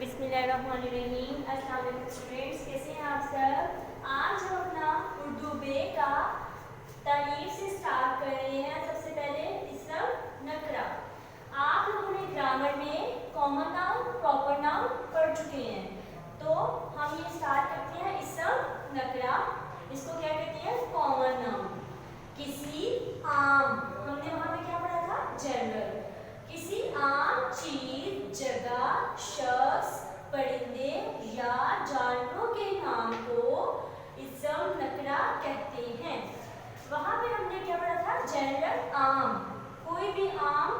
बिस्मिल्लाहिर्रहमानिर्रहीम। अस्सलाम वालेकुम स्टूडेंट्स, कैसे हैं आप सब। आज हम अपना उर्दू बे का तारीफ से स्टार्ट कर रहे हैं। सबसे पहले इसम नकरा। आप लोगों ने ग्रामर में कॉमन नाउन प्रॉपर नाउन पढ़ चुके हैं, तो हम ये स्टार्ट करते हैं इसम नकरा। इसको क्या कहते हैं? Common noun. किसी आम, हमने वहां पे क्या पढ़ा था? जनरल। किसी आम चीज, जगह, शख्स, परिंदे या जानवरों के नाम को इसम नकरा कहते हैं। वहां पे हमने क्या पढ़ा था? जनरल आम, कोई भी आम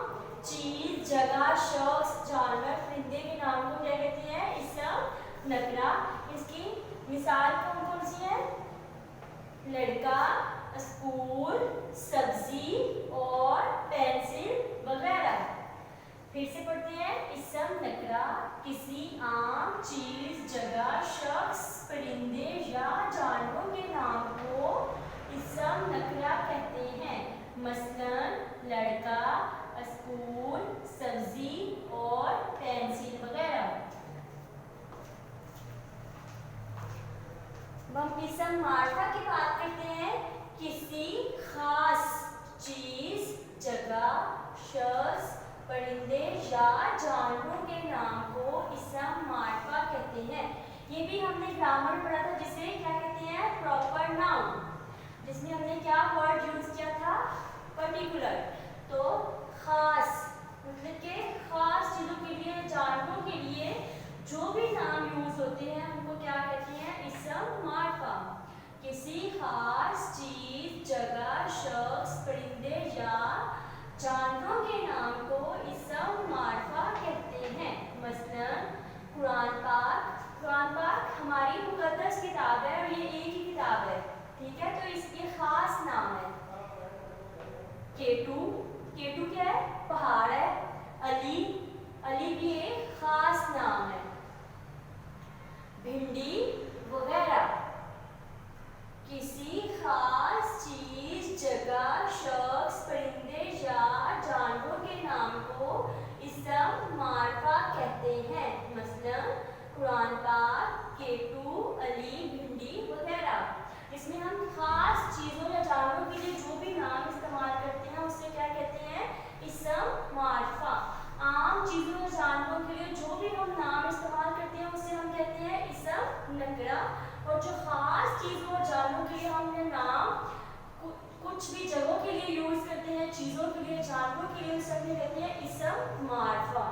चीज, जगह, शख्स, जानवर, परिंदे के नाम को क्या कहते हैं? इसम नकरा। इसकी मिसाल कौन कौन सी है? लड़का, स्कूल, सब्जी और पेंसिल वगैरह। फिर से पढ़ते हैं। इसम नकरा किसी आम चीज, जगह, शख्स, परिंदे या जानवरों के नाम को इसम नकरा कहते हैं। मसलन लड़का, स्कूल, सब्जी और पेंसिल वगैरह। हम इसम मार्फा की बात करते हैं। किसी खास चीज, जगह, शख्स, परिंदे या जानवरों के नाम को इसम मार्फा कहते हैं। ये भी हमने ग्रामर में पढ़ा था, जिसे क्या कहते हैं? प्रॉपर नाउन, जिसमें हमने क्या वर्ड यूज किया था? पर्टिकुलर। तो खास मतलब के खास चीजों के लिए, जानवरों के लिए जो भी नाम यूज होते हैं उनको क्या कहते हैं? इसम मार्फा। किसी खास चीज, जगह, शख्स, परिंदे या जानवरों के नाम को इसम मार्फा कहते हैं। मसलन कुरान पाक। कुरान पाक हमारी मुकद्दस किताब है और ये एक ही किताब है, ठीक है? तो इसके खास नाम है। केटू, केटू क्या है? पहाड़ है। अली, अली भी एक खास नाम है। भिंडी वगैरह। किसी खास चीज, जगह, शख्स, परिंदे या जानवरों के नाम को इसम मार्फा कहते हैं। मसलन कुरान पाक, केटू, अली, भिंडी वगैरह। इसमें हम खास चीजों या जानवरों के लिए जो भी नाम इस्तेमाल करते हैं उससे क्या कहते हैं? इसम मार्फा। आम चीजों या जानवरों के लिए जो भी हम नाम इस्तेमाल करते हैं उससे हम कहते हैं इसम नकरा। और जो खास चीजों और जानवरों के लिए हमने नाम कुछ भी जगहों के लिए यूज करते हैं, चीजों के लिए, जानवरों के लिए, उसे हम कहते हैं इसम मार्फा।